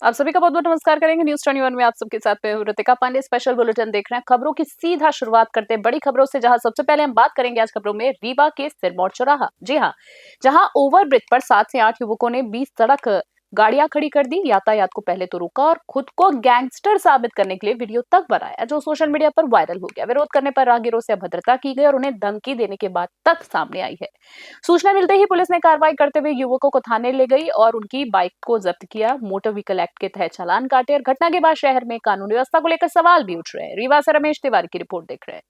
आप सभी का बहुत-बहुत नमस्कार करेंगे। न्यूज़ 21 में आप सबके साथ मैं हूँ ऋतिका पांडे। स्पेशल बुलेटिन देख रहे हैं। खबरों की सीधा शुरुआत करते हैं बड़ी खबरों से, जहां सबसे पहले हम बात करेंगे आज खबरों में रीवा के सिरमौर चौराहा। जी हां, जहां ओवरब्रिज पर 7 से 8 युवकों ने बीच सड़क गाड़ियां खड़ी कर दी। यातायात को पहले तो रोका और खुद को गैंगस्टर साबित करने के लिए वीडियो तक बनाया, जो सोशल मीडिया पर वायरल हो गया। विरोध करने पर राहगीरों से अभद्रता की गई और उन्हें धमकी देने के बाद तक सामने आई है। सूचना मिलते ही पुलिस ने कार्रवाई करते हुए युवकों को थाने ले गई और उनकी बाइक को जब्त किया। मोटर व्हीकल एक्ट के तहत चालान काटे और घटना के बाद शहर में कानून व्यवस्था को लेकर सवाल भी उठ रहे हैं। रीवा से रमेश तिवारी की रिपोर्ट देख रहे हैं।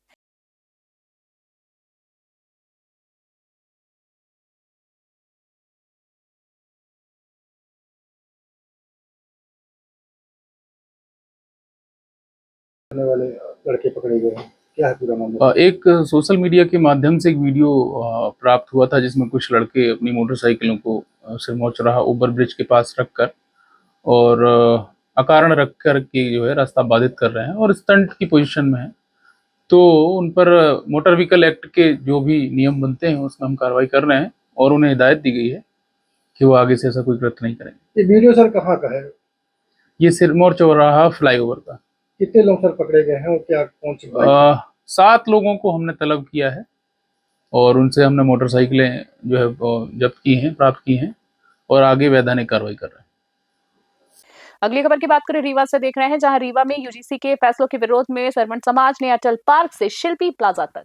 करने वाले लड़के पकड़े गए हैं। क्या है पूरा मामला? एक सोशल मीडिया के माध्यम से एक वीडियो प्राप्त हुआ था, जिसमें कुछ लड़के अपनी मोटरसाइकिलों को सिरमौर चौराहा ओवर ब्रिज के पास रखकर और अकारण रख कर के जो है रास्ता बाधित कर रहे हैं और स्टंट की पोजीशन में है। तो उन पर मोटर व्हीकल एक्ट के जो भी नियम बनते हैं उसमें हम कार्रवाई कर रहे हैं और उन्हें हिदायत दी गई है कि वो आगे से ऐसा कोई कृत्य नहीं करेंगे। ये वीडियो सर कहाँ का है? ये सिरमौर चौराहा फ्लाईओवर का। कितने लोग सर पकड़े गए हैं और क्या कौन सी बाइक? 7 लोगों को हमने तलब किया है और उनसे हमने मोटरसाइकिलें जो है जब्त की हैं, प्राप्त की हैं और आगे वैधानिक कार्रवाई कर रहे हैं। अगली खबर की बात करें, रीवा से देख रहे हैं, जहां रीवा में यूजीसी के फैसलों के विरोध में सरवण समाज ने अटल पार्क से शिल्पी प्लाजा तक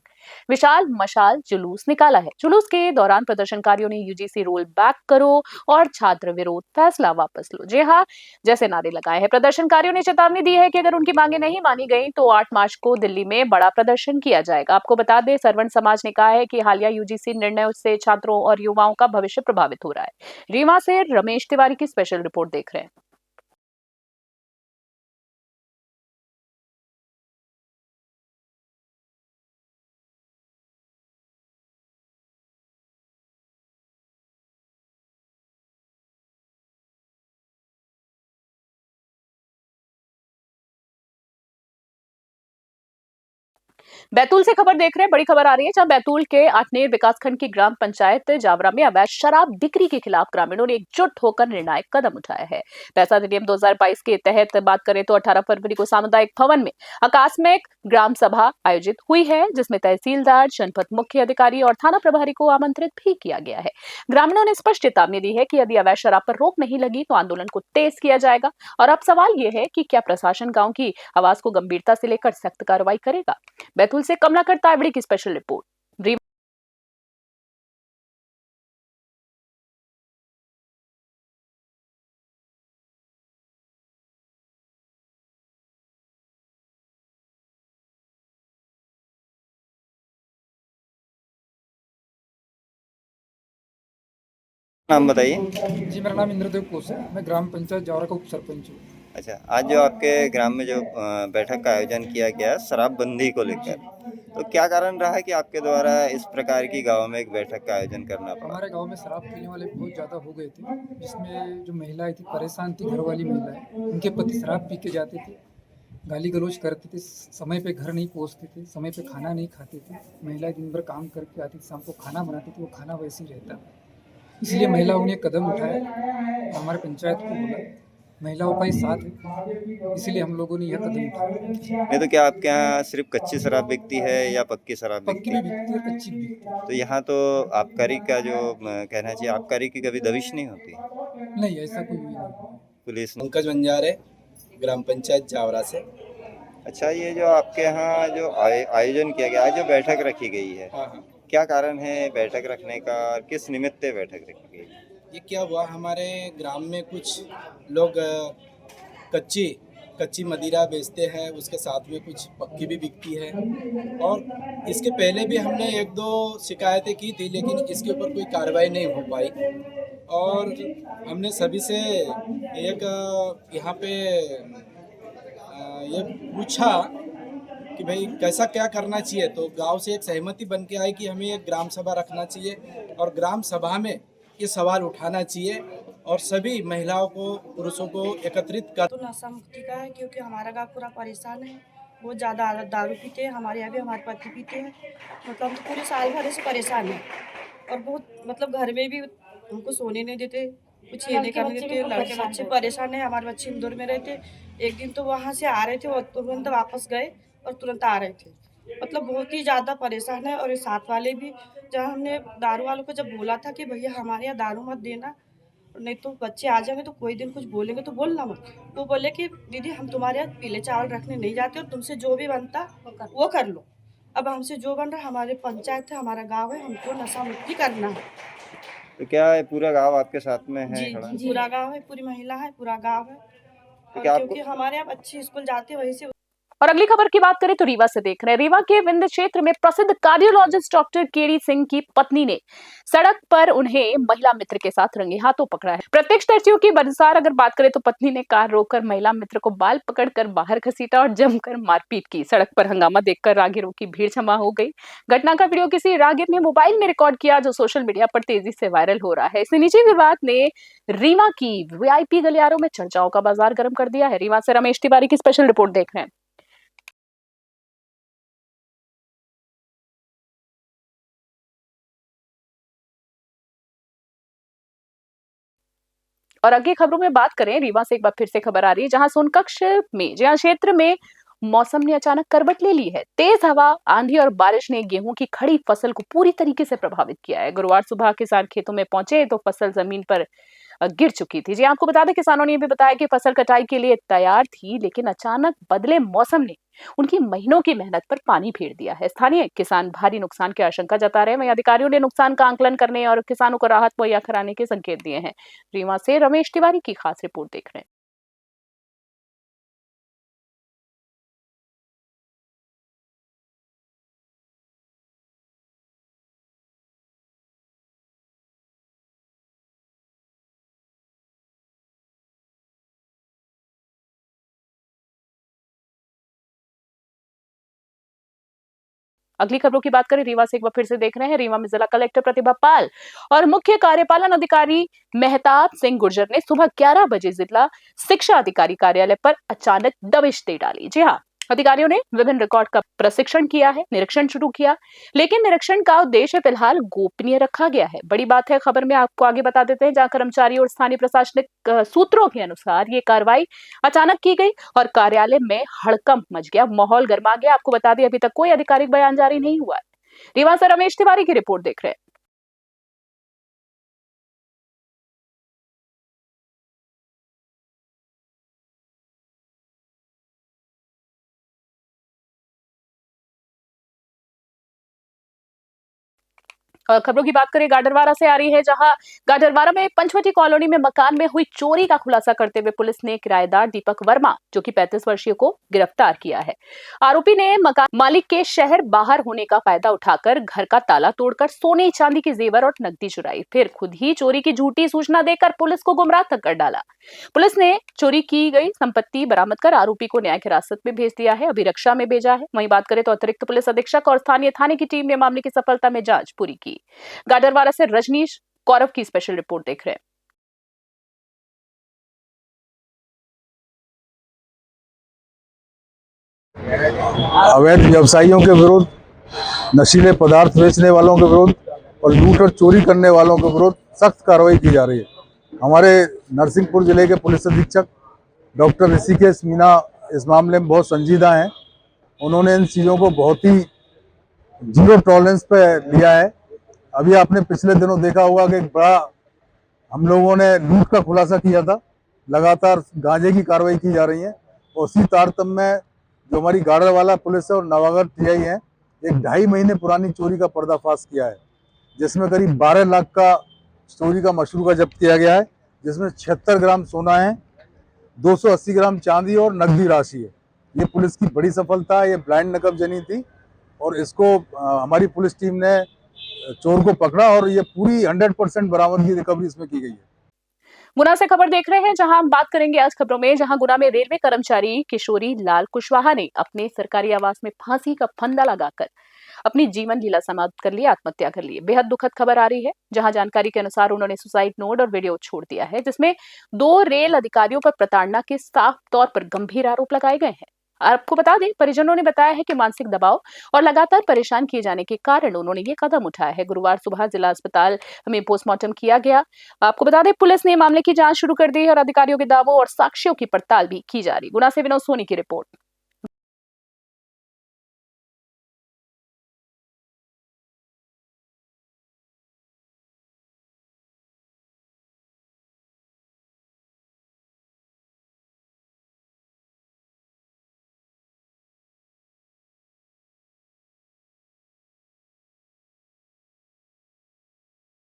विशाल मशाल जुलूस निकाला है। जुलूस के दौरान प्रदर्शनकारियों ने यूजीसी रोल बैक करो और छात्र विरोध फैसला वापस लो जी हाँ जैसे नारे लगाए हैं। प्रदर्शनकारियों ने चेतावनी दी है कि अगर उनकी मांगे नहीं मानी गई तो 8 मार्च को दिल्ली में बड़ा प्रदर्शन किया जाएगा। आपको बता दें, सरवण समाज ने कहा है कि हालिया यूजीसी निर्णय से छात्रों और युवाओं का भविष्य प्रभावित हो रहा है। रीवा से रमेश तिवारी की स्पेशल रिपोर्ट देख रहे हैं। बैतूल से खबर देख रहे हैं। बड़ी खबर आ रही है, जहां बैतूल के आठनेर विकासखंड की ग्राम पंचायत जावरा में अवैध शराब बिक्री के खिलाफ ग्रामीणों ने एकजुट होकर निर्णायक कदम उठाया है। पैसा अधिनियम 2022 के तहत बात करें तो 18 फरवरी को सामुदायिक भवन में आकस्मिक ग्राम सभा आयोजित हुई है, जिसमें तहसीलदार, जनपद मुख्य अधिकारी और थाना प्रभारी को आमंत्रित भी किया गया है। ग्रामीणों ने स्पष्ट चेतावनी दी है कि यदि अवैध शराब पर रोक नहीं लगी तो आंदोलन को तेज किया जाएगा। और अब सवाल यह है कि क्या प्रशासन गांव की आवाज को गंभीरता से लेकर सख्त कार्रवाई करेगा। बैतूल से कमलाकर तावड़ी की स्पेशल रिपोर्ट। नाम बताइए। जी, मेरा नाम इंद्रदेव कोस है। मैं ग्राम पंचायत जावरा का उप सरपंच हूँ। अच्छा, आज जो आपके ग्राम में जो बैठक का आयोजन किया गया है शराबबंदी को लेकर, तो क्या कारण रहा है कि आपके द्वारा इस प्रकार की गाँव में एक बैठक का आयोजन करना पड़ा? हमारे गांव में शराब पीने वाले बहुत ज़्यादा हो गए थे, जिसमें जो महिलाएं थी परेशान थी, घर वाली महिलाएं, उनके पति शराब पी के जाते थे, गाली गलौज करते थे, समय पे घर नहीं पहुँचते थे, समय पे खाना नहीं खाते थे। महिलाएं दिन भर काम करके आती थी, शाम को खाना बनाती थी, वो खाना वैसे ही रहता। इसलिए महिलाओं ने कदम उठाया, हमारे पंचायत को बोला, महिलाओं का ही साथ है, इसलिए हम लोगों ने यह कदम उठाया। नहीं तो क्या आपके यहाँ सिर्फ कच्ची शराब बिकती है या पक्की शराब पक्की बिकती भी है? बिकती है, कच्ची भी बिकती है। तो यहाँ तो आबकारी का जो कहना चाहिए, आबकारी की कभी दबिश नहीं होती? नहीं, ऐसा कोई नहीं। पुलिस पंकज बंजारे, ग्राम पंचायत जावरा से। अच्छा, ये जो आपके यहाँ जो आयोजन किया गया, आज जो बैठक रखी गई है, हाँ हाँ, क्या कारण है बैठक रखने का और किस निमित्त बैठक रखी गई? ये क्या हुआ, हमारे ग्राम में कुछ लोग कच्ची कच्ची मदिरा बेचते हैं, उसके साथ में कुछ पक्की भी बिकती है। और इसके पहले भी हमने एक दो शिकायतें की थी, लेकिन इसके ऊपर कोई कार्रवाई नहीं हो पाई। और हमने सभी से एक यहाँ पे ये पूछा कि भाई कैसा क्या करना चाहिए, तो गांव से एक सहमति बन के आई कि हमें एक ग्राम सभा रखना चाहिए और ग्राम सभा में ये सवाल उठाना चाहिए और सभी महिलाओं को, पुरुषों को एकत्रित कर। तो नशा मुक्ति का है, क्योंकि हमारा गाँव पूरा परेशान है। बहुत ज़्यादा दारू पीते हैं, हमारे यहाँ भी हमारे पति पीते हैं। मतलब हम तो पूरे साल भर से परेशान हैं और बहुत मतलब घर में भी हमको सोने नहीं देते, कुछ ये नहीं करने देते। लड़के बच्चे परेशान है, हमारे बच्चे इंदौर में रहते। एक दिन तो वहाँ से आ रहे थे, वो तुरंत वापस गए और तुरंत आ रहे थे। मतलब बहुत ही ज़्यादा परेशान है। और ये साथ वाले भी, जब हमने दारू वालों को जब बोला था कि भैया हमारे यहाँ दारू मत देना, नहीं तो बच्चे आ जाएंगे तो कोई दिन कुछ बोलेंगे तो बोलना मत। वो बोले कि दीदी हम तुम्हारे यहाँ पीले चावल रखने नहीं जाते और तुमसे जो भी बनता वो कर लो। अब हमसे जो बन रहा, हमारे पंचायत है, हमारा गांव है, हमको नशा मुक्ति करना है। तो क्या है, पूरा गांव आपके साथ में है जी खड़ा? जी, पूरा गांव है, पूरी महिला है, पूरा गांव है। तो और क्या आपको क्योंकि हमारे यहाँ बच्चे स्कूल जाते हैं, वहीं से। और अगली खबर की बात करें तो रीवा से देख रहे हैं। रीवा के विंध्य क्षेत्र में प्रसिद्ध कार्डियोलॉजिस्ट डॉक्टर केडी सिंह की पत्नी ने सड़क पर उन्हें महिला मित्र के साथ रंगे हाथों पकड़ा है। प्रत्यक्षदर्शियों के अनुसार अगर बात करें तो पत्नी ने कार रोककर महिला मित्र को बाल पकड़कर बाहर घसीटा और जमकर मारपीट की। सड़क पर हंगामा देखकर राहगीरों की भीड़ जमा हो गई। घटना का वीडियो किसी राहगीर ने मोबाइल में रिकॉर्ड किया, जो सोशल मीडिया पर तेजी से वायरल हो रहा है। इस निजी विवाद ने रीवा की वीआईपी गलियारों में चर्चाओं का बाजार गर्म कर दिया है। रीवा से रमेश तिवारी की स्पेशल रिपोर्ट देख रहे हैं। और आगे खबरों में बात करें, रीवा से एक बार फिर से खबर आ रही है, जहां सोनकक्ष में जहां क्षेत्र में मौसम ने अचानक करवट ले ली है। तेज हवा, आंधी और बारिश ने गेहूं की खड़ी फसल को पूरी तरीके से प्रभावित किया है। गुरुवार सुबह किसान खेतों में पहुंचे तो फसल जमीन पर गिर चुकी थी। जी आपको बता दें, किसानों ने ये भी बताया कि फसल कटाई के लिए तैयार थी, लेकिन अचानक बदले मौसम ने उनकी महीनों की मेहनत पर पानी फेर दिया है। स्थानीय किसान भारी नुकसान की आशंका जता रहे हैं। वहीं अधिकारियों ने नुकसान का आंकलन करने और किसानों को राहत मुहैया कराने के संकेत दिए हैं। रीवा से रमेश तिवारी की खास रिपोर्ट देख रहे हैं। अगली खबरों की बात करें, रीवा से एक बार फिर से देख रहे हैं। रीवा में जिला कलेक्टर प्रतिभा पाल और मुख्य कार्यपालन अधिकारी मेहताब सिंह गुर्जर ने सुबह 11 बजे जिला शिक्षा अधिकारी कार्यालय पर अचानक दबिश दे डाली। जी हाँ, अधिकारियों ने विभिन्न रिकॉर्ड का प्रशिक्षण किया है, निरीक्षण शुरू किया, लेकिन निरीक्षण का उद्देश्य फिलहाल गोपनीय रखा गया है। बड़ी बात है, खबर में आपको आगे बता देते हैं, जहां कर्मचारी और स्थानीय प्रशासनिक सूत्रों के अनुसार ये कार्रवाई अचानक की गई और कार्यालय में हड़कंप मच गया, माहौल गर्मा गया। आपको बता दें, अभी तक कोई आधिकारिक बयान जारी नहीं हुआ है। रीवा से रमेश तिवारी की रिपोर्ट देख रहे हैं। खबरों की बात करें, गाडरवारा से आ रही है, जहां गाडरवारा में पंचवटी कॉलोनी में मकान में हुई चोरी का खुलासा करते हुए पुलिस ने किराएदार दीपक वर्मा, जो कि 35 वर्षीय को गिरफ्तार किया है। आरोपी ने मकान मालिक के शहर बाहर होने का फायदा उठाकर घर का ताला तोड़कर सोने चांदी के जेवर और नकदी चुराई, फिर खुद ही चोरी की झूठी सूचना देकर पुलिस को गुमराह तक कर डाला। पुलिस ने चोरी की गई संपत्ति बरामद कर आरोपी को न्यायिक हिरासत में भेज दिया है, अभिरक्षा में भेजा है। वहीं बात करें तो अतिरिक्त पुलिस अधीक्षक और स्थानीय थाने की टीम ने मामले की सफलता में जांच पूरी की। गाडरवारा से रजनीश कौरव की स्पेशल रिपोर्ट देख रहे हैं। अवैध व्यवसायियों के विरुद्ध, नशीले पदार्थ बेचने वालों के विरुद्ध और लूट और चोरी करने वालों के विरुद्ध सख्त कार्रवाई की जा रही है। हमारे नरसिंहपुर जिले के पुलिस अधीक्षक डॉक्टर ऋषिकेश मीना इस मामले में बहुत संजीदा हैं। उन्होंने इन चीज़ों को बहुत ही जीरो टॉलरेंस पे लिया है। अभी आपने पिछले दिनों देखा होगा कि एक बड़ा हम लोगों ने लूट का खुलासा किया था। लगातार गांजे की कार्रवाई की जा रही है और उसी तारतम्य में जो हमारी गाडरवाला पुलिस है और नवागढ़ टीआई है, एक 2.5 महीने पुरानी चोरी का पर्दाफाश किया है, जिसमें करीब 12 लाख का चोरी का मशरूका जब्त किया गया है, जिसमें 76 ग्राम सोना है, 280 ग्राम चांदी और नकदी राशि है। ये पुलिस की बड़ी सफलता है। ये ब्लाइंड नकबजनी थी और इसको हमारी पुलिस टीम ने चोर को पकड़ा और ये पूरी 100% बरामदगी रिकवरी इसमें की गई है। गुना से खबर देख रहे हैं, जहां हम बात करेंगे आज खबरों में, जहां गुना में रेलवे कर्मचारी किशोरी लाल कुशवाहा ने अपने सरकारी आवास में फांसी का फंदा लगाकर अपनी जीवन लीला समाप्त कर ली, आत्महत्या कर ली। बेहद दुखद खबर आ रही है, जहां जानकारी के अनुसार उन्होंने सुसाइड नोट और वीडियो छोड़ दिया है, जिसमें 2 रेल अधिकारियों पर प्रताड़ना के साफ तौर पर गंभीर आरोप लगाए गए हैं। आपको बता दें, परिजनों ने बताया है कि मानसिक दबाव और लगातार परेशान किए जाने के कारण उन्होंने ये कदम उठाया है। गुरुवार सुबह जिला अस्पताल में पोस्टमार्टम किया गया। आपको बता दें, पुलिस ने मामले की जांच शुरू कर दी है और अधिकारियों के दावों और साक्ष्यों की पड़ताल भी की जा रही। गुना से विनोद सोनी की रिपोर्ट।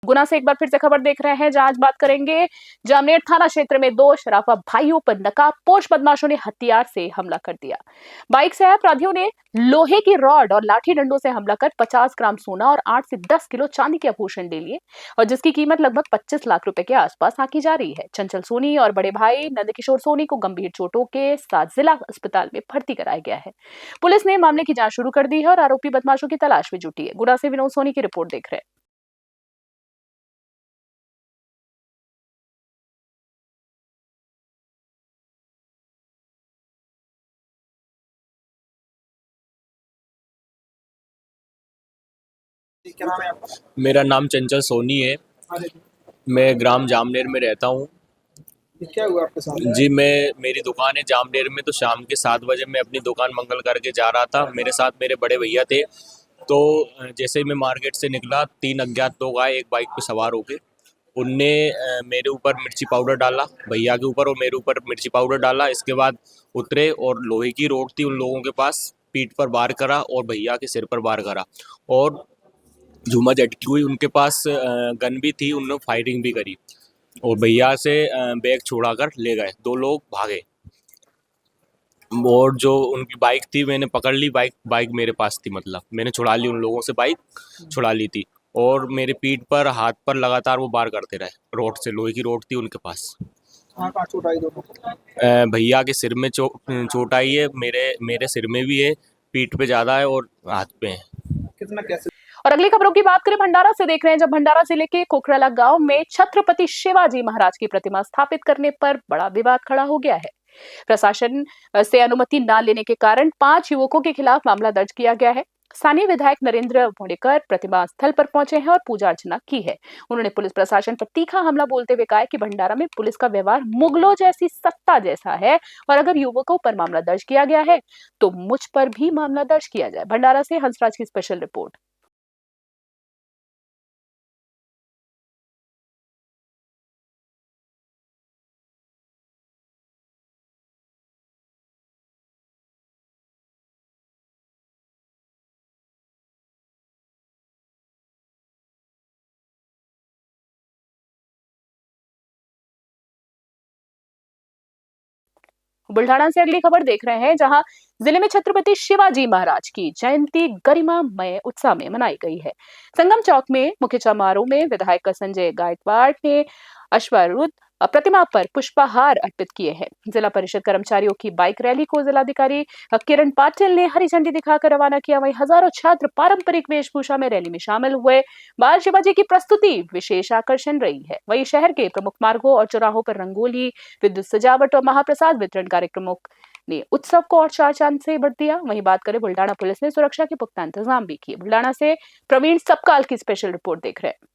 गुना से एक बार फिर से खबर देख रहे हैं, जहां आज बात करेंगे जामनेर थाना क्षेत्र में दो शराफा भाइयों पर नकाबपोश बदमाशों ने हथियार से हमला कर दिया। बाइक से आए अपराधियों ने लोहे की रॉड और लाठी डंडों से हमला कर 50 ग्राम सोना और 8 से 10 किलो चांदी के आभूषण ले लिए और जिसकी कीमत लगभग 25 लाख रुपए के आसपास आंकी जा रही है। चंचल सोनी और बड़े भाई नंदकिशोर सोनी को गंभीर चोटों के साथ जिला अस्पताल में भर्ती कराया गया है। पुलिस ने मामले की जांच शुरू कर दी है और आरोपी बदमाशों की तलाश में जुटी है। गुना से विनोद सोनी की रिपोर्ट देख रहे हैं। क्या नाम है आपका? मेरा नाम चंचल सोनी है। मैं ग्राम जामनेर में रहता हूँ। ये क्या हुआ आपके साथ? जी, मेरी दुकान है जामनेर में। तो शाम के 7 बजे मैं अपनी दुकान मंगल करके जा रहा था। मेरे साथ मेरे बड़े भैया थे। तो जैसे ही मैं मार्केट से निकला, 3 अज्ञात लोग आए एक बाइक पे सवार होके। उनने मेरे ऊपर मिर्ची पाउडर डाला, भैया के ऊपर और मेरे ऊपर मिर्ची पाउडर डाला। इसके बाद उतरे और लोहे की रोड थी उन लोगों के पास, पीठ पर वार करा और भैया के सिर पर वार करा और झूमा झटकी हुई। उनके पास गन भी थी, उन्होंने फायरिंग भी करी और भैया से बैग छुड़ा कर ले गए। 2 लोग भागे और जो उनकी बाइक थी मैंने पकड़ ली। बाइक मेरे पास थी, मतलब मैंने छुड़ा ली, उन लोगों से बाइक छुड़ा ली थी। और मेरे पीठ पर हाथ पर लगातार वो वार करते रहे। रोड से, लोहे की रोड थी उनके पास। कहाँ चोट आई दोनों को? भैया के सिर में चोट आई है, मेरे सिर में भी है, पीठ पे ज़्यादा है और हाथ पे है। कितना कैसे? और अगली खबरों की बात करें, भंडारा से देख रहे हैं, जब भंडारा जिले के कोकराला गांव में छत्रपति शिवाजी महाराज की प्रतिमा स्थापित करने पर बड़ा विवाद खड़ा हो गया है। प्रशासन से अनुमति न लेने के कारण 5 युवकों के खिलाफ मामला दर्ज किया गया है। स्थानीय विधायक नरेंद्र भोंडेकर प्रतिमा स्थल पर पहुंचे हैं और पूजा अर्चना की है। उन्होंने पुलिस प्रशासन पर तीखा हमला बोलते हुए कहा कि भंडारा में पुलिस का व्यवहार मुगलों जैसी सत्ता जैसा है और अगर युवकों पर मामला दर्ज किया गया है तो मुझ पर भी मामला दर्ज किया जाए। भंडारा से हंसराज की स्पेशल रिपोर्ट। बुल्ढाना से अगली खबर देख रहे हैं, जहां जिले में छत्रपति शिवाजी महाराज की जयंती गरिमामय उत्साह में मनाई गई है। संगम चौक में मुख्य समारोह में विधायक संजय गायकवाड़ ने अश्वारूढ़ प्रतिमा पर पुष्पहार अर्पित किए हैं। जिला परिषद कर्मचारियों की बाइक रैली को जिलाधिकारी किरण पाटिल ने हरी झंडी दिखाकर रवाना किया। वहीं हजारों छात्र पारंपरिक वेशभूषा में रैली में शामिल हुए। बाल शिवाजी की प्रस्तुति विशेष आकर्षण रही है। वहीं शहर के प्रमुख मार्गों और चौराहों पर रंगोली, विद्युत सजावट और महाप्रसाद वितरण कार्यक्रमों ने उत्सव को और चार चांद से बढ़ दिया। वहीं बात करें, बुल्ढाना पुलिस ने सुरक्षा के पुख्ता इंतजाम भी किए। बुल्ढाना से प्रवीण सबकाल की स्पेशल रिपोर्ट देख रहे हैं।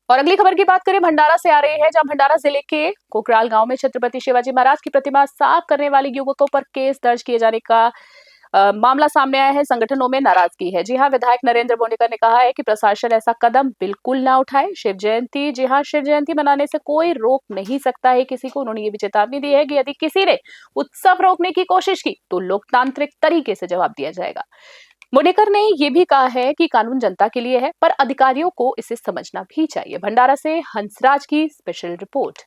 और अगली खबर की बात करें, भंडारा से आ रही है, जहां भंडारा जिले के कोकराल गांव में छत्रपति शिवाजी महाराज की प्रतिमा साफ करने वाले युवकों पर केस दर्ज किए जाने का मामला सामने आया है। संगठनों में नाराजगी है। जी हां, विधायक नरेंद्र भोंडेकर ने कहा है कि प्रशासन ऐसा कदम बिल्कुल ना उठाए। शिव जयंती मनाने से कोई रोक नहीं सकता है किसी को। उन्होंने ये भी चेतावनी दी है कि यदि किसी ने उत्सव रोकने की कोशिश की तो लोकतांत्रिक तरीके से जवाब दिया जाएगा। मुडेकर ने यह भी कहा है कि कानून जनता के लिए है, पर अधिकारियों को इसे समझना भी चाहिए। भंडारा से हंसराज की स्पेशल रिपोर्ट।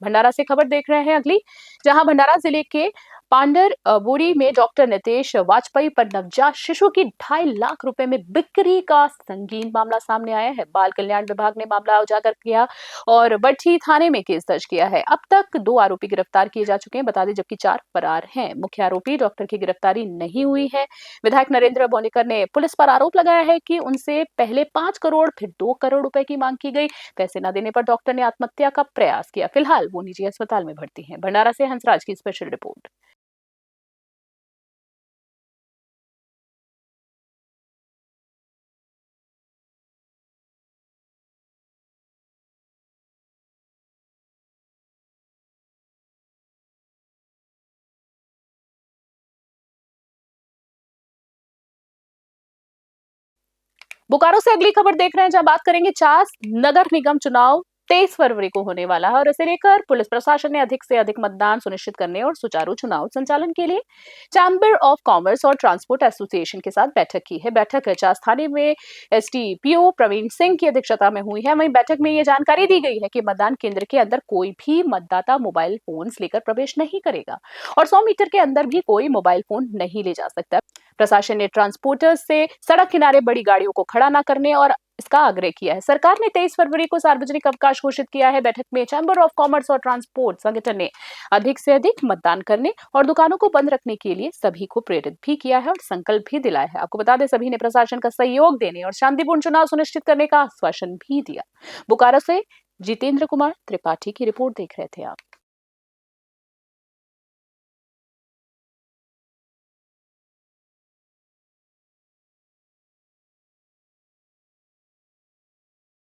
भंडारा से खबर देख रहे हैं अगली, जहां भंडारा जिले के पांडर बोरी में डॉक्टर नितेश वाजपेयी पर नवजात शिशु की 2.5 लाख रुपए में बिक्री का संगीन मामला सामने आया है। बाल कल्याण विभाग ने मामला उजागर किया और बट्ठी थाने में केस दर्ज किया है। अब तक 2 आरोपी गिरफ्तार किए जा चुके हैं, बता दें, जबकि 4 फरार हैं। मुख्य आरोपी डॉक्टर की गिरफ्तारी नहीं हुई है। विधायक नरेंद्र बोनेकर ने पुलिस पर आरोप लगाया है कि उनसे पहले 5 करोड़ फिर 2 करोड़ रुपए की मांग की गई। पैसे न देने पर डॉक्टर ने आत्महत्या का प्रयास किया। फिलहाल वो निजी अस्पताल में भर्ती हैं। भंडारा से हंसराज की स्पेशल रिपोर्ट। बोकारो से अगली खबर देख रहे हैं, जहां बात करेंगे चास नगर निगम चुनाव 23 फरवरी को होने वाला है और इसे लेकर पुलिस प्रशासन ने अधिक से अधिक मतदान सुनिश्चित करने और सुचारू चुनाव संचालन के लिए चैम्बर ऑफ कॉमर्स और ट्रांसपोर्ट एसोसिएशन के साथ बैठक की है। बैठक चास थाने में एसडीपीओ प्रवीण सिंह की अध्यक्षता में हुई है। वहीं बैठक में ये जानकारी दी गई है कि मतदान केंद्र के अंदर कोई भी मतदाता मोबाइल फोन लेकर प्रवेश नहीं करेगा और 100 मीटर के अंदर भी कोई मोबाइल फोन नहीं ले जा सकता। प्रशासन ने ट्रांसपोर्टर्स से सड़क किनारे बड़ी गाड़ियों को खड़ा न करने और इसका आग्रह किया है। सरकार ने 23 फरवरी को सार्वजनिक अवकाश घोषित किया है। बैठक में चैम्बर ऑफ कॉमर्स और ट्रांसपोर्ट संगठन ने अधिक से अधिक मतदान करने और दुकानों को बंद रखने के लिए सभी को प्रेरित भी किया है और संकल्प भी दिलाया है। आपको बता दें, सभी ने प्रशासन का सहयोग देने और शांतिपूर्ण चुनाव सुनिश्चित करने का आश्वासन भी दिया। बोकारो से जितेंद्र कुमार त्रिपाठी की रिपोर्ट देख रहे थे आप।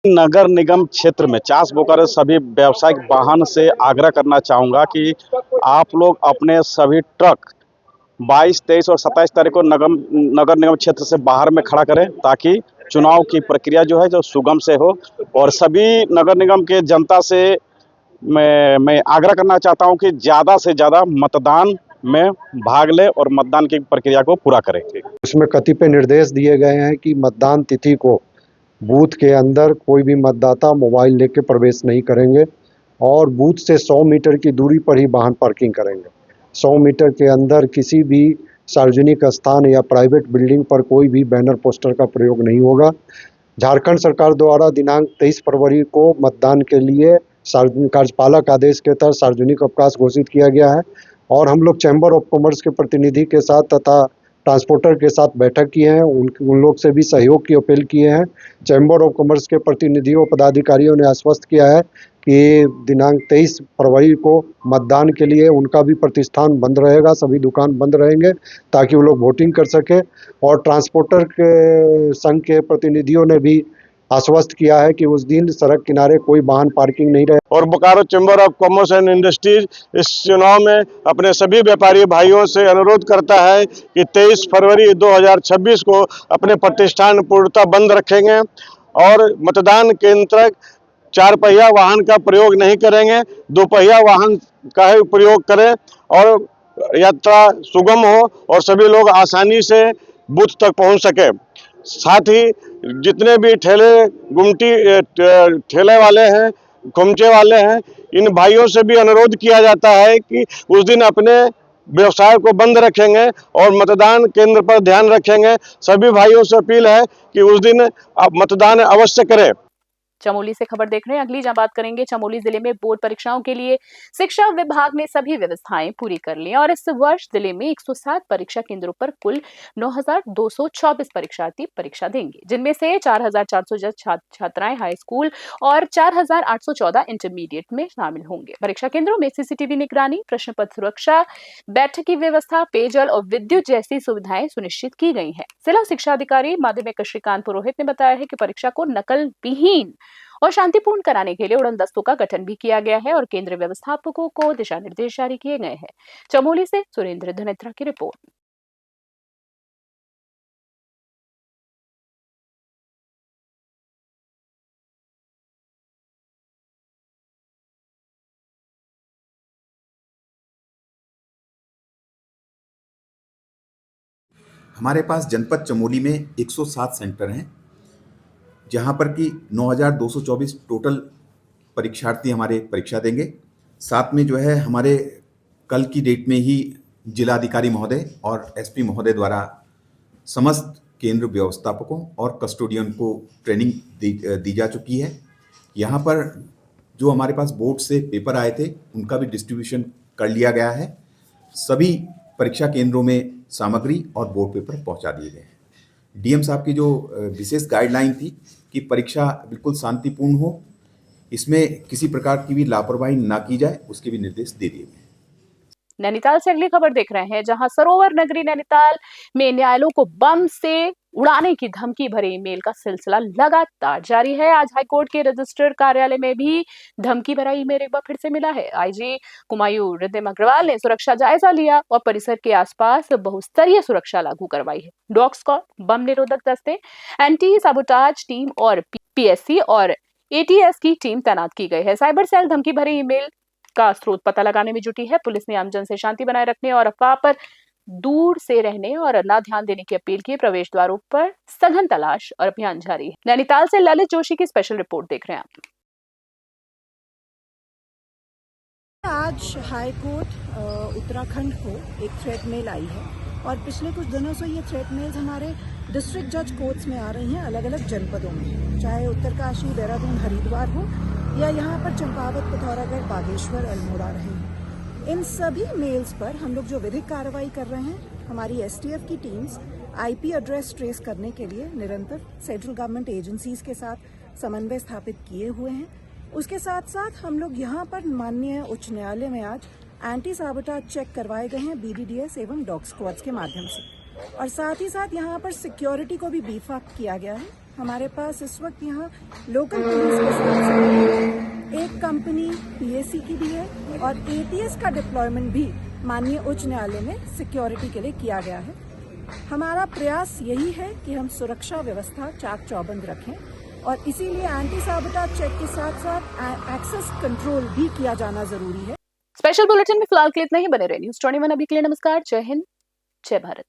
नगर निगम क्षेत्र में चास बोकारो सभी व्यावसायिक वाहन से आग्रह करना चाहूँगा कि आप लोग अपने सभी ट्रक 22, 23 और 27 तारीख को नगर निगम क्षेत्र से बाहर में खड़ा करें, ताकि चुनाव की प्रक्रिया जो है जो सुगम से हो। और सभी नगर निगम के जनता से मैं आग्रह करना चाहता हूं कि ज़्यादा से ज़्यादा मतदान में भाग ले और मतदान की प्रक्रिया को पूरा करें। इसमें कतिपय निर्देश दिए गए हैं कि मतदान तिथि को बूथ के अंदर कोई भी मतदाता मोबाइल लेके प्रवेश नहीं करेंगे और बूथ से 100 मीटर की दूरी पर ही वाहन पार्किंग करेंगे। 100 मीटर के अंदर किसी भी सार्वजनिक स्थान या प्राइवेट बिल्डिंग पर कोई भी बैनर पोस्टर का प्रयोग नहीं होगा। झारखंड सरकार द्वारा दिनांक 23 फरवरी को मतदान के लिए कार्यपालक आदेश के तहत सार्वजनिक अवकाश घोषित किया गया है और हम लोग चैम्बर ऑफ कॉमर्स के प्रतिनिधि के साथ तथा ट्रांसपोर्टर के साथ बैठक किए हैं। उन लोग से भी सहयोग की अपील किए हैं। चैम्बर ऑफ कॉमर्स के प्रतिनिधियों पदाधिकारियों ने आश्वस्त किया है कि दिनांक 23 फरवरी को मतदान के लिए उनका भी प्रतिष्ठान बंद रहेगा, सभी दुकान बंद रहेंगे ताकि वो लोग वोटिंग कर सके। और ट्रांसपोर्टर के संघ के प्रतिनिधियों ने भी आश्वस्त किया है कि उस दिन सड़क किनारे कोई वाहन पार्किंग नहीं रहे। और Bokaro chamber of commerce and industries इस चुनाव में अपने सभी व्यापारी भाइयों से अनुरोध करता है कि 23 फरवरी 2026 को अपने प्रतिष्ठान पूर्णतः बंद रखेंगे और मतदान केंद्र तक 4 पहिया वाहन का प्रयोग नहीं करेंगे, 2 पहिया वाहन का ही प्रयोग करें और यात्रा सुगम हो और सभी लोग आसानी से बूथ तक पहुंच सके। साथ ही जितने भी ठेले वाले हैं, खोमचे वाले हैं, इन भाइयों से भी अनुरोध किया जाता है कि उस दिन अपने व्यवसाय को बंद रखेंगे और मतदान केंद्र पर ध्यान रखेंगे। सभी भाइयों से अपील है कि उस दिन आप मतदान अवश्य करें। चमोली से खबर देख रहे हैं अगली, जहां बात करेंगे चमोली जिले में बोर्ड परीक्षाओं के लिए शिक्षा विभाग ने सभी व्यवस्थाएं पूरी कर ली और इस वर्ष जिले में 107 परीक्षा केंद्रों पर कुल 9,224 परीक्षार्थी परीक्षा देंगे, जिनमें से 4,400 छात्राएं हाई स्कूल और 4,814 इंटरमीडिएट में शामिल होंगे। परीक्षा केंद्रों में सीसीटीवी निगरानी, प्रश्न पत्र सुरक्षा, बैठक की व्यवस्था, पेयजल और विद्युत जैसी सुविधाएं सुनिश्चित की गई है। जिला शिक्षा अधिकारी माध्यमिक श्रीकांत पुरोहित ने बताया है कि परीक्षा को नकल विहीन और शांतिपूर्ण कराने के लिए उड़न दस्तों का गठन भी किया गया है और केंद्र व्यवस्थापकों को दिशा निर्देश जारी किए गए हैं। चमोली से सुरेंद्र धनेत्रा की रिपोर्ट। हमारे पास जनपद चमोली में 107 सेंटर हैं, जहां पर कि 9,224 टोटल परीक्षार्थी हमारे परीक्षा देंगे साथ में जो है हमारे कल की डेट में ही जिलाधिकारी महोदय और एसपी महोदय द्वारा समस्त केंद्र व्यवस्थापकों और कस्टोडियन को ट्रेनिंग दी जा चुकी है। यहाँ पर जो हमारे पास बोर्ड से पेपर आए थे उनका भी डिस्ट्रीब्यूशन कर लिया गया है। सभी परीक्षा केंद्रों में सामग्री और बोर्ड पेपर पहुँचा दिए गए हैं। डीएम साहब की जो विशेष गाइडलाइन थी कि परीक्षा बिल्कुल शांतिपूर्ण हो, इसमें किसी प्रकार की भी लापरवाही ना की जाए, उसके भी निर्देश दे दिए गए। नैनीताल से अगली खबर देख रहे हैं, जहां सरोवर नगरी नैनीताल में न्यायालयों को बम से उड़ाने की धमकी भरे ईमेल का सिलसिला लगातार जारी है। आज हाईकोर्ट के रजिस्ट्रार कार्यालय में भी धमकी भरा ईमेल एक बार फिर से मिला है। आईजी कुमायूं रिद्धिम अग्रवाल ने सुरक्षा जायजा लिया और परिसर के आसपास बहुस्तरीय सुरक्षा लागू करवाई है। डॉग स्क्वाड, बम निरोधक दस्ते, एंटी साबोटाज टीम और पीएससी और एटीएस की टीम तैनात की गई है। साइबर सेल धमकी भरे ईमेल का स्रोत पता लगाने में जुटी है। पुलिस ने आमजन से शांति बनाए रखने और अफवाह पर दूर से रहने और न ध्यान देने की अपील की। प्रवेश द्वारों पर सघन तलाश और अभियान जारी है। नैनीताल से ललित जोशी की स्पेशल रिपोर्ट देख रहे हैं आप। आज हाई कोर्ट उत्तराखंड को एक थ्रेट मेल आई है और पिछले कुछ दिनों से ये थ्रेट मेल्स हमारे डिस्ट्रिक्ट जज कोर्ट्स में आ रही हैं, अलग अलग जनपदों में, चाहे उत्तरकाशी, देहरादून, हरिद्वार हो या यहाँ पर चंपावत, पिथौरागढ़, बागेश्वर, अल्मोड़ा रहे हैं। इन सभी मेल्स पर हम लोग जो विधिक कार्रवाई कर रहे हैं, हमारी एसटीएफ की टीम्स आईपी एड्रेस ट्रेस करने के लिए निरंतर सेंट्रल गवर्नमेंट एजेंसीज के साथ समन्वय स्थापित किए हुए हैं। उसके साथ साथ हम लोग यहाँ पर माननीय उच्च न्यायालय में आज एंटी साबोटाज चेक करवाए गए हैं बीडीडीएस एवं डॉग स्क्वाड्स के माध्यम से, और साथ ही साथ यहाँ पर सिक्योरिटी को भी बीफ अप किया गया है। हमारे पास इस वक्त यहाँ लोकल पुलिस के साथ एक कंपनी पीएससी की भी है और एटीएस का डिप्लॉयमेंट भी माननीय उच्च न्यायालय में सिक्योरिटी के लिए किया गया है। हमारा प्रयास यही है कि हम सुरक्षा व्यवस्था चाक चौबंद रखें और इसीलिए एंटी साबोटाज चेक के साथ साथ एक्सेस कंट्रोल भी किया जाना जरूरी है। स्पेशल बुलेटिन में फिलहाल के लिए इतना ही। बने रहे न्यूज़ 21 अभी के लिए। नमस्कार, जय हिंद, जय भारत।